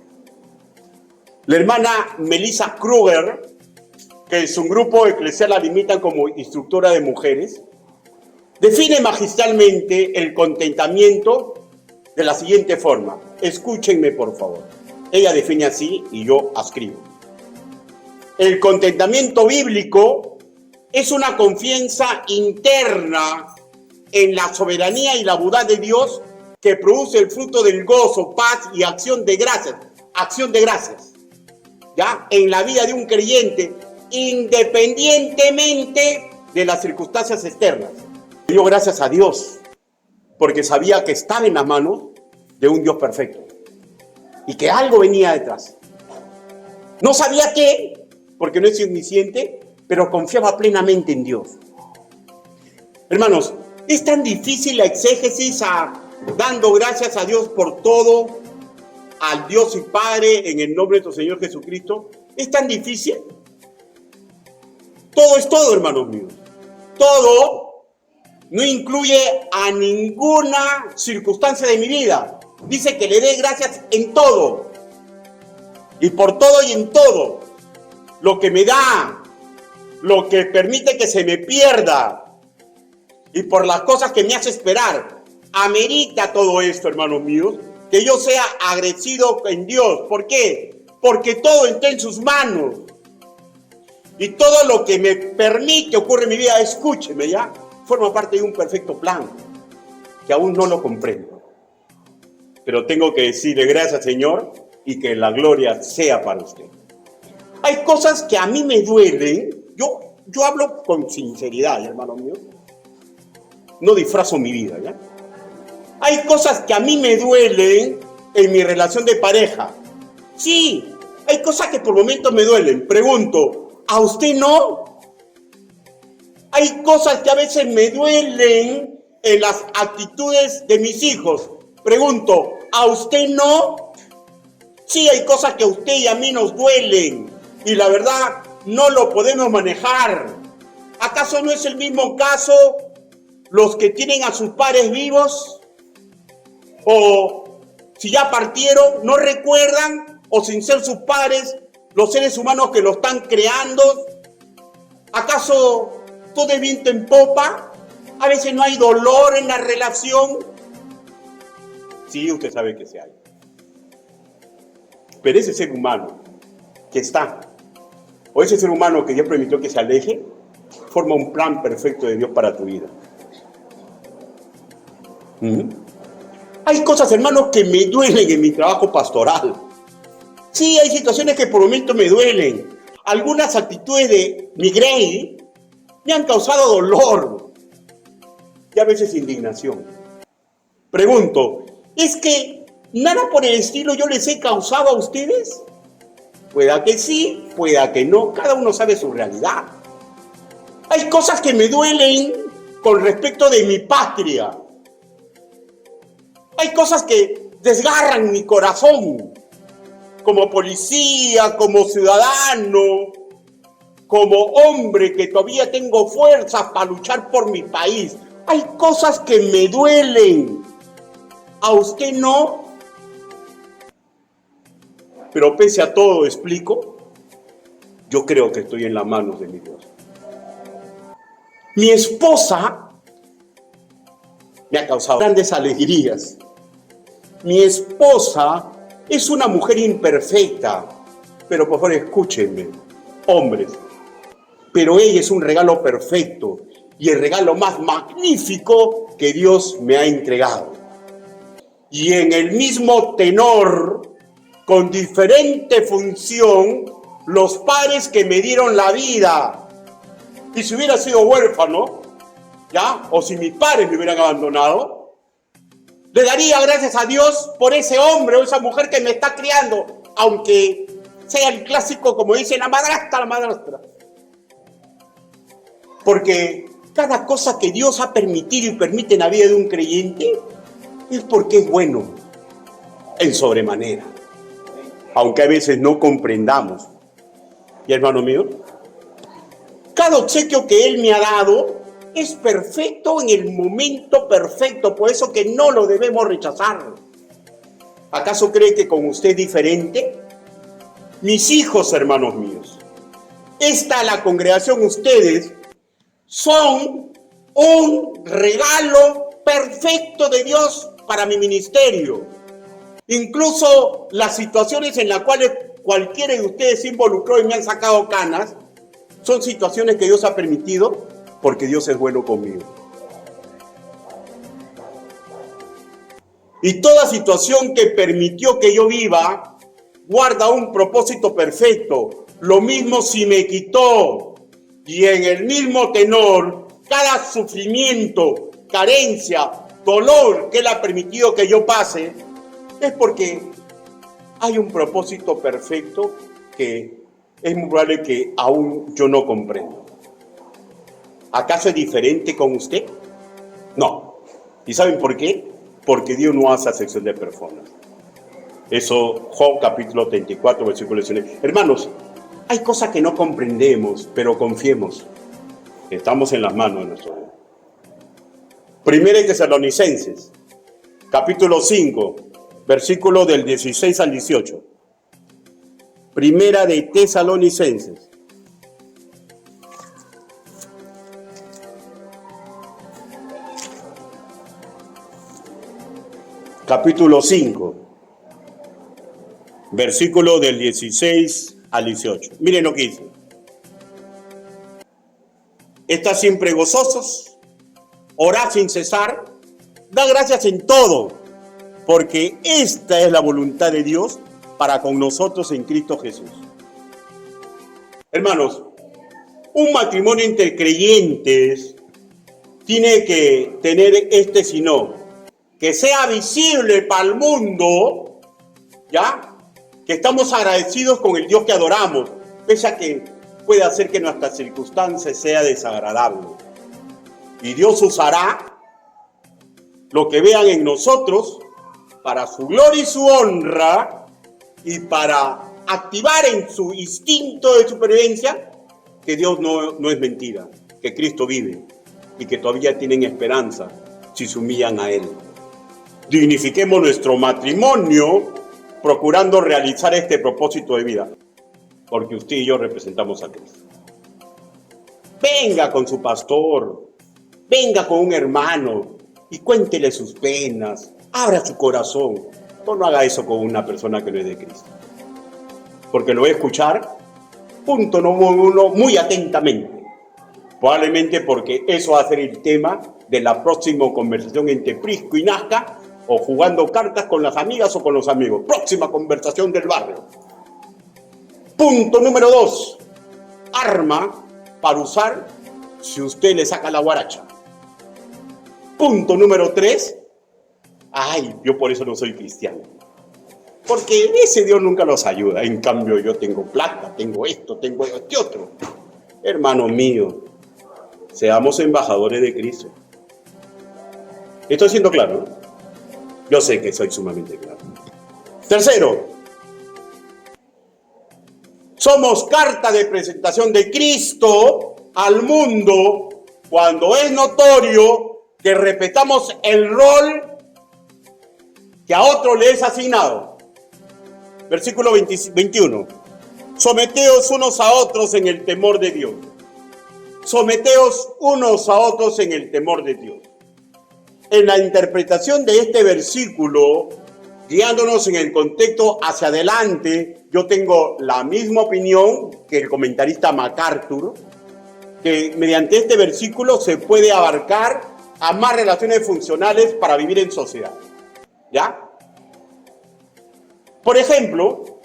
La hermana Melissa Kruger, que en su grupo eclesial la limitan como instructora de mujeres, define magistralmente el contentamiento de la siguiente forma. Escúchenme, por favor. Ella define así y yo ascribo. El contentamiento bíblico es una confianza interna en la soberanía y la bondad de Dios que produce el fruto del gozo, paz y acción de gracias. Acción de gracias, ¿ya? En la vida de un creyente, independientemente de las circunstancias externas. Dio gracias a Dios porque sabía que estaba en las manos de un Dios perfecto y que algo venía detrás. No sabía qué, porque no es omnisciente, pero confiaba plenamente en Dios. Hermanos, es tan difícil la exégesis dando gracias a Dios por todo, al Dios y Padre en el nombre de nuestro Señor Jesucristo. Es tan difícil. Todo es todo, hermanos míos. Todo no incluye a ninguna circunstancia de mi vida. Dice que le dé gracias en todo. Y por todo y en todo. Lo que me da, lo que permite que se me pierda, y por las cosas que me hace esperar. Amerita todo esto, hermanos míos, que yo sea agradecido en Dios. ¿Por qué? Porque todo está en sus manos. Y todo lo que me permite ocurre en mi vida, escúcheme ya, forma parte de un perfecto plan, que aún no lo comprendo. Pero tengo que decirle gracias, Señor, y que la gloria sea para usted. Hay cosas que a mí me duelen. Yo hablo con sinceridad, hermano mío. No disfrazo mi vida, ¿ya? Hay cosas que a mí me duelen en mi relación de pareja. Sí, hay cosas que por momentos me duelen. Pregunto, ¿a usted no? Hay cosas que a veces me duelen en las actitudes de mis hijos. Pregunto, ¿a usted no? Sí, hay cosas que a usted y a mí nos duelen. Y la verdad, no lo podemos manejar. ¿Acaso no es el mismo caso los que tienen a sus padres vivos? O si ya partieron, no recuerdan, o sin ser sus padres, los seres humanos que lo están creando. ¿Acaso todo es viento en popa? A veces no hay dolor en la relación. Sí, usted sabe que sí hay. Pero ese ser humano que está, o ese ser humano que Dios permitió que se aleje, forma un plan perfecto de Dios para tu vida. Hay cosas, hermanos, que me duelen en mi trabajo pastoral. Sí, hay situaciones que por momentos me duelen. Algunas actitudes de mi Grey me han causado dolor y a veces indignación. Pregunto, ¿es que nada por el estilo yo les he causado a ustedes? Pueda que sí, pueda que no, cada uno sabe su realidad. Hay cosas que me duelen con respecto de mi patria. Hay cosas que desgarran mi corazón, como policía, como ciudadano, como hombre que todavía tengo fuerzas para luchar por mi país. Hay cosas que me duelen. ¿A usted no? Pero pese a todo, explico, yo creo que estoy en las manos de mi Dios. Mi esposa me ha causado grandes alegrías. Mi esposa es una mujer imperfecta, pero por favor escúchenme, hombres, pero ella es un regalo perfecto y el regalo más magnífico que Dios me ha entregado. Y en el mismo tenor, con diferente función, los padres que me dieron la vida, y si hubiera sido huérfano, ¿ya? O si mis padres me hubieran abandonado, le daría gracias a Dios por ese hombre o esa mujer que me está criando, aunque sea el clásico, como dice la madrastra. Porque cada cosa que Dios ha permitido y permite en la vida de un creyente es porque es bueno en sobremanera, aunque a veces no comprendamos. Y hermano mío, cada obsequio que Él me ha dado es perfecto en el momento perfecto, por eso que no lo debemos rechazar. ¿Acaso cree que con usted es diferente? Mis hijos, hermanos míos, la congregación, ustedes son un regalo perfecto de Dios para mi ministerio. Incluso las situaciones en las cuales cualquiera de ustedes se involucró y me han sacado canas, son situaciones que Dios ha permitido porque Dios es bueno conmigo. Y toda situación que permitió que yo viva guarda un propósito perfecto. Lo mismo si me quitó. Y en el mismo tenor, cada sufrimiento, carencia, dolor que Él ha permitido que yo pase, es porque hay un propósito perfecto que es muy probable que aún yo no comprendo. ¿Acaso es diferente con usted? No. ¿Y saben por qué? Porque Dios no hace acepción de personas. Eso, Job capítulo 34, versículo 19. Hermanos, hay cosas que no comprendemos, pero confiemos. Estamos en las manos de nuestro Dios. Primera de Tesalonicenses, capítulo 5, versículo del 16 al 18. Primera de Tesalonicenses. Capítulo 5, versículo del 16 al 18. Miren lo que dice. Estad siempre gozosos, orad sin cesar, da gracias en todo, porque esta es la voluntad de Dios para con nosotros en Cristo Jesús. Hermanos, un matrimonio entre creyentes tiene que tener sino, que sea visible para el mundo, ¿ya? Que estamos agradecidos con el Dios que adoramos, pese a que puede hacer que nuestras circunstancias sea desagradable. Y Dios usará lo que vean en nosotros para su gloria y su honra y para activar en su instinto de supervivencia que Dios no es mentira. que Cristo vive y que todavía tienen esperanza si se humillan a Él. Dignifiquemos nuestro matrimonio procurando realizar este propósito de vida, porque usted y yo representamos a Cristo. Venga con su pastor, venga con un hermano y cuéntele sus penas, abra su corazón. No haga eso con una persona que no es de Cristo, porque lo voy a escuchar, punto número uno, muy atentamente. Probablemente porque eso va a ser el tema de la próxima conversación entre Prisco y Nazca, o jugando cartas con las amigas o con los amigos. Próxima conversación del barrio. Punto número 2. Arma para usar si usted le saca la guaracha. Punto número 3. Ay, yo por eso no soy cristiano. Porque ese Dios nunca los ayuda. En cambio, yo tengo plata, tengo esto, tengo este otro. Hermano mío, seamos embajadores de Cristo. Estoy siendo claro, ¿no? Yo sé que soy sumamente claro. Tercero, somos carta de presentación de Cristo al mundo cuando es notorio que respetamos el rol que a otro le es asignado. Versículo 21. Someteos unos a otros en el temor de Dios. Someteos unos a otros en el temor de Dios. En la interpretación de este versículo, guiándonos en el contexto hacia adelante, yo tengo la misma opinión que el comentarista MacArthur, que mediante este versículo se puede abarcar a más relaciones funcionales para vivir en sociedad. ¿Ya? Por ejemplo,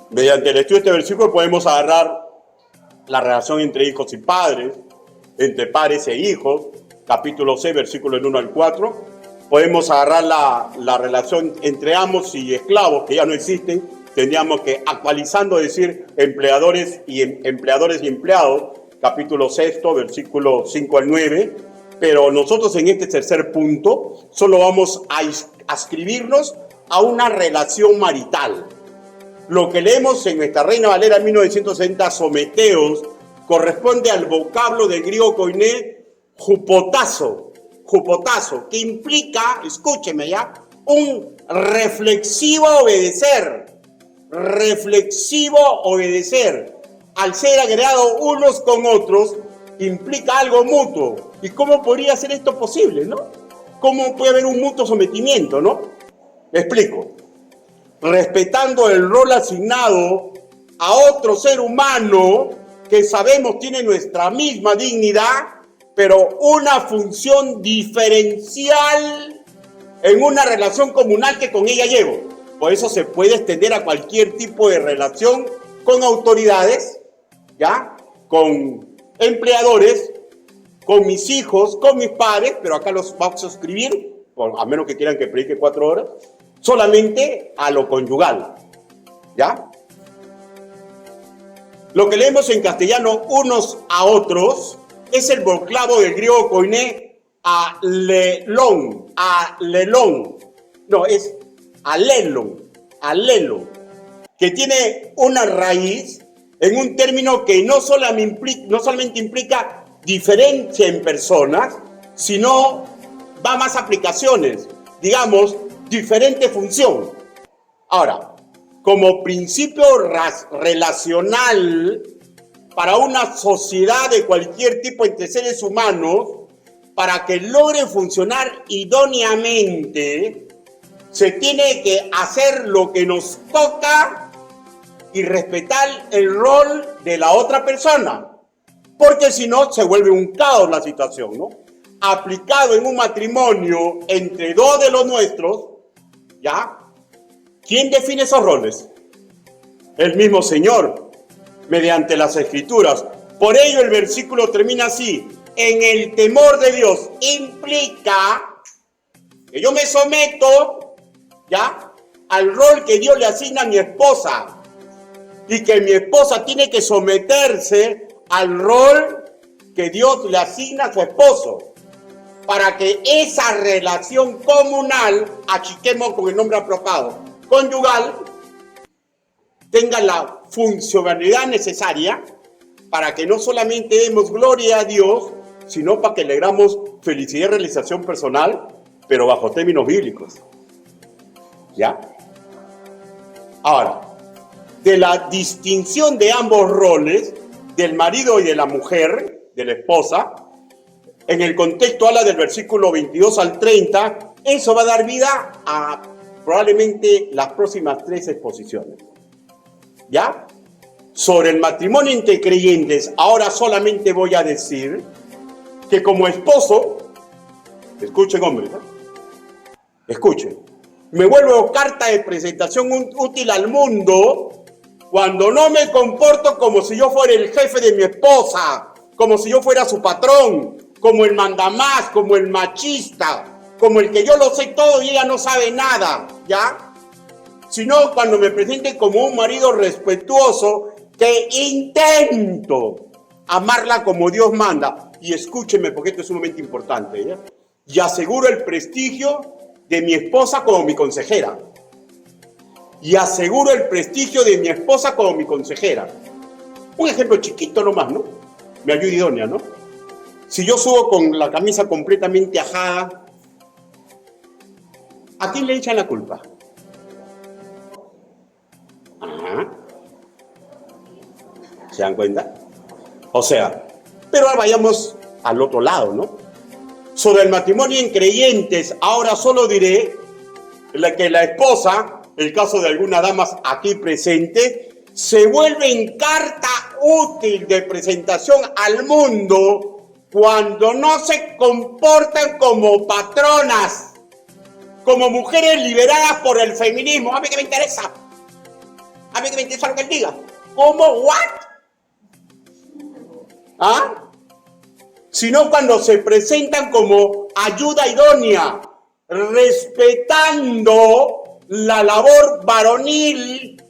mediante el estudio de este versículo podemos agarrar la relación entre hijos y padres, entre padres e hijos, capítulo 6, versículos del 1 al 4. Podemos agarrar la relación entre amos y esclavos, que ya no existen. Tendríamos que, actualizando, decir empleadores y empleados, capítulo 6, versículos 5 al 9. Pero nosotros en este tercer punto solo vamos a adscribirnos a una relación marital. Lo que leemos en nuestra Reina Valera 1960, someteos, corresponde al vocablo del griego koiné, jupotazo, que implica, escúcheme ya, un reflexivo obedecer. Al ser agregado unos con otros, implica algo mutuo. ¿Y cómo podría ser esto posible, no? ¿Cómo puede haber un mutuo sometimiento, no? Me explico. Respetando el rol asignado a otro ser humano que sabemos tiene nuestra misma dignidad, pero una función diferencial en una relación comunal que con ella llevo. Por eso se puede extender a cualquier tipo de relación con autoridades, ¿ya? Con empleadores, con mis hijos, con mis padres, pero acá los vamos a suscribir, a menos que quieran que predique 4 horas, solamente a lo conyugal, ¿ya? Lo que leemos en castellano, unos a otros, es el vocablo del griego koiné, alelón. No, es alelo, que tiene una raíz en un término que no solamente implica diferencia en personas, sino va más aplicaciones, digamos, diferente función. Ahora, como principio relacional para una sociedad de cualquier tipo entre seres humanos, para que logre funcionar idóneamente, se tiene que hacer lo que nos toca y respetar el rol de la otra persona, porque si no se vuelve un caos la situación, ¿no? Aplicado en un matrimonio entre dos de los nuestros, ¿ya? ¿Quién define esos roles? El mismo Señor, mediante las Escrituras. Por ello el versículo termina así: en el temor de Dios. Implica que yo me someto, ¿ya?, al rol que Dios le asigna a mi esposa, y que mi esposa tiene que someterse al rol que Dios le asigna a su esposo, para que esa relación comunal, achiquemos con el nombre apropiado, conyugal, tenga la funcionalidad necesaria para que no solamente demos gloria a Dios, sino para que logramos felicidad y realización personal, pero bajo términos bíblicos. ¿Ya? Ahora, de la distinción de ambos roles, del marido y de la mujer, de la esposa, en el contexto habla del versículo 22 al 30, eso va a dar vida a probablemente las próximas 3 exposiciones. ¿Ya? Sobre el matrimonio entre creyentes, ahora solamente voy a decir que como esposo, escuchen hombres, escuchen, me vuelvo carta de presentación útil al mundo cuando no me comporto como si yo fuera el jefe de mi esposa, como si yo fuera su patrón, como el mandamás, como el machista, como el que yo lo sé todo y ella no sabe nada, ¿ya? Sino cuando me presente como un marido respetuoso que intento amarla como Dios manda. Y escúchenme porque esto es sumamente importante, ¿ya? Y aseguro el prestigio de mi esposa como mi consejera. Y aseguro el prestigio de mi esposa como mi consejera. Un ejemplo chiquito nomás, ¿no? Me ayuda idónea, ¿no? Si yo subo con la camisa completamente ajada, ¿a quién le echan la culpa? Ajá. ¿Se dan cuenta? O sea, pero ahora vayamos al otro lado, ¿no? Sobre el matrimonio en creyentes, ahora solo diré que la esposa, el caso de algunas damas aquí presentes, se vuelve en carta útil de presentación al mundo cuando no se comportan como patronas, como mujeres liberadas por el feminismo. A mí que me interesa. A mí que me interesa lo que él diga. ¿Cómo? ¿What? ¿Ah? Sino cuando se presentan como ayuda idónea, respetando la labor varonil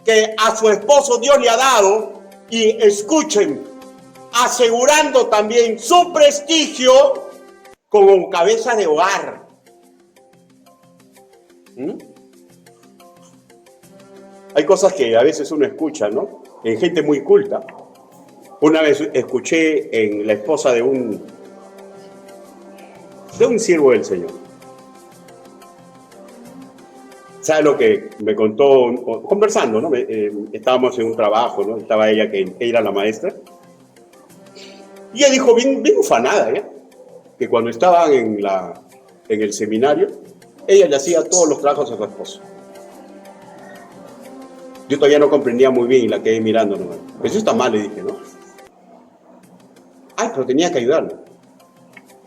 que a su esposo Dios le ha dado, y escuchen, asegurando también su prestigio como cabeza de hogar. Hay cosas que a veces uno escucha, ¿no? En gente muy culta. Una vez escuché en la esposa de un siervo del Señor. ¿Sabe lo que me contó? Conversando, ¿no? Estábamos en un trabajo, ¿no? Estaba ella, que era la maestra. Y ella dijo, bien ufanada, ¿ya? Que cuando estaban en el seminario, ella le hacía todos los trabajos a su esposo. Yo todavía no comprendía muy bien y la quedé mirando nomás. Eso está mal, le dije, ¿no? Ay, pero tenía que ayudarlo.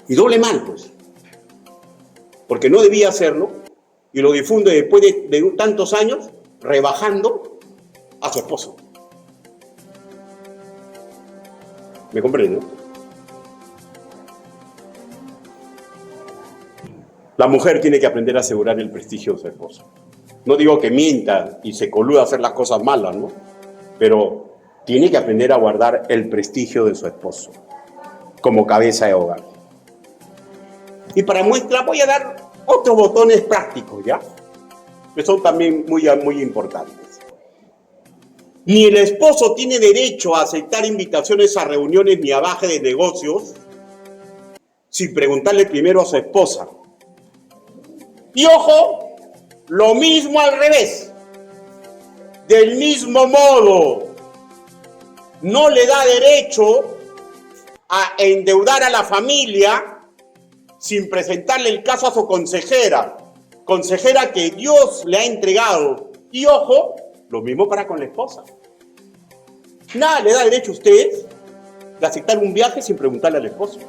Y doble mal, pues. Porque no debía hacerlo y lo difunde después de tantos años, rebajando a su esposo. ¿Me comprende? La mujer tiene que aprender a asegurar el prestigio de su esposo. No digo que mienta y se coluda a hacer las cosas malas, ¿no? Pero tiene que aprender a guardar el prestigio de su esposo como cabeza de hogar. Y para muestra voy a dar otros botones prácticos, ¿ya? Que son también muy importantes. Ni el esposo tiene derecho a aceptar invitaciones a reuniones ni a baje de negocios sin preguntarle primero a su esposa. Y ojo, lo mismo al revés. Del mismo modo, no le da derecho a endeudar a la familia sin presentarle el caso a su consejera que Dios le ha entregado. Y ojo, lo mismo para con la esposa. Nada le da derecho a usted de aceptar un viaje sin preguntarle al esposo.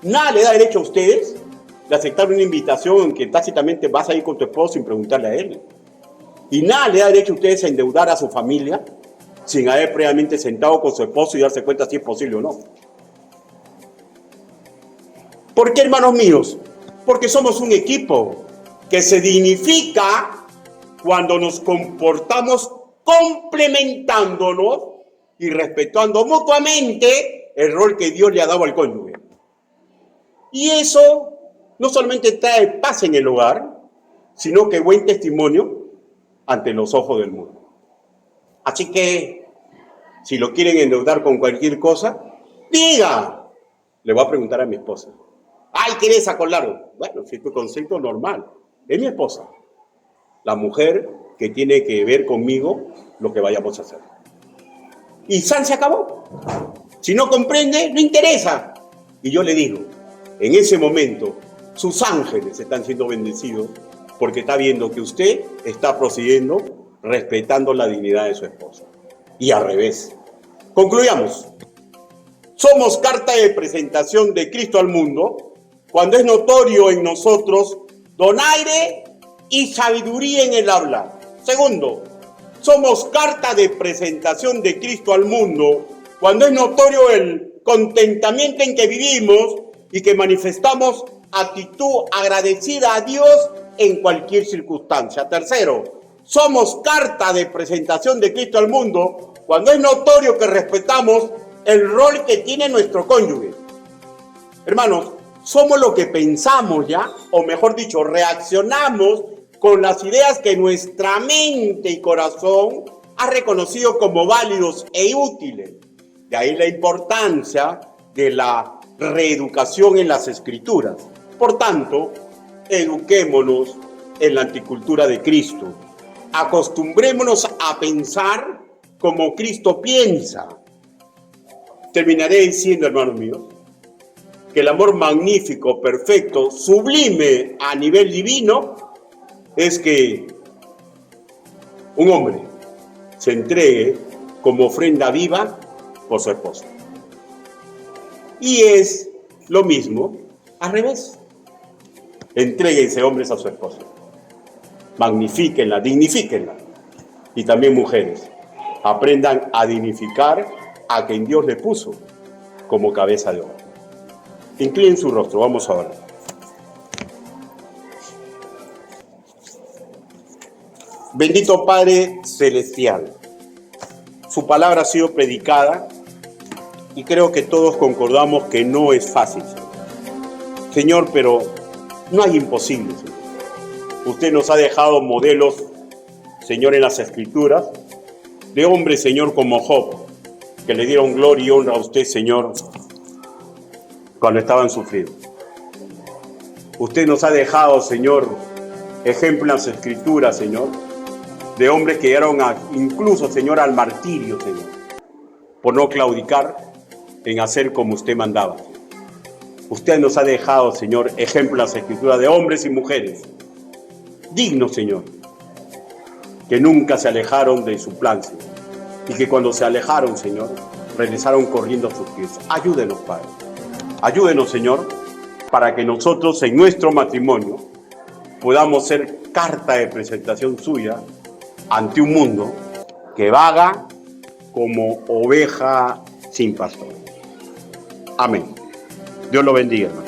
Nada le da derecho a ustedes de aceptar una invitación en que tácitamente vas a ir con tu esposo sin preguntarle a él. Y nada le da derecho a ustedes a endeudar a su familia sin haber previamente sentado con su esposo y darse cuenta si es posible o no. ¿Por qué, hermanos míos? Porque somos un equipo que se dignifica cuando nos comportamos complementándonos y respetando mutuamente el rol que Dios le ha dado al cónyuge. Y eso no solamente trae paz en el hogar, sino que buen testimonio ante los ojos del mundo. Así que Si lo quieren endeudar con cualquier cosa, diga. Le voy a preguntar a mi esposa. ¡Ay, querés acordarlo! Bueno, si es tu concepto normal. Es mi esposa. La mujer que tiene que ver conmigo lo que vayamos a hacer. Y San se acabó. Si no comprende, no interesa. Y yo le digo, en ese momento, sus ángeles están siendo bendecidos porque está viendo que usted está procediendo respetando la dignidad de su esposa. Y al revés. Concluyamos. Somos carta de presentación de Cristo al mundo cuando es notorio en nosotros donaire y sabiduría en el habla. Segundo, somos carta de presentación de Cristo al mundo cuando es notorio el contentamiento en que vivimos y que manifestamos actitud agradecida a Dios en cualquier circunstancia. Tercero, somos carta de presentación de Cristo al mundo cuando es notorio que respetamos el rol que tiene nuestro cónyuge. Hermanos, somos lo que pensamos ya, o mejor dicho, reaccionamos con las ideas que nuestra mente y corazón ha reconocido como válidos e útiles. De ahí la importancia de la reeducación en las Escrituras. Por tanto, eduquémonos en la anticultura de Cristo. Acostumbrémonos a pensar como Cristo piensa. Terminaré diciendo, hermanos míos, que el amor magnífico, perfecto, sublime a nivel divino es que un hombre se entregue como ofrenda viva por su esposa. Y es lo mismo al revés. Entréguense hombres a su esposa. Magnifíquenla, dignifíquenla. Y también mujeres, aprendan a dignificar a quien Dios le puso como cabeza de hogar. Inclinen su rostro, vamos a orar. Bendito Padre Celestial, su palabra ha sido predicada y creo que todos concordamos que no es fácil, Señor, pero no hay imposible, Señor. Usted nos ha dejado modelos, Señor, en las Escrituras, de hombres, Señor, como Job, que le dieron gloria y honra a usted, Señor, cuando estaban sufriendo. Usted nos ha dejado, Señor, ejemplos en las Escrituras, Señor, de hombres que llegaron incluso, Señor, al martirio, Señor, por no claudicar en hacer como usted mandaba. Usted nos ha dejado, Señor, ejemplos en las Escrituras de hombres y mujeres dignos, Señor, que nunca se alejaron de su plan, Señor, y que cuando se alejaron, Señor, regresaron corriendo a sus pies. Ayúdenos, Padre. Ayúdenos, Señor, para que nosotros en nuestro matrimonio podamos ser carta de presentación suya ante un mundo que vaga como oveja sin pastor. Amén. Dios lo bendiga, hermano.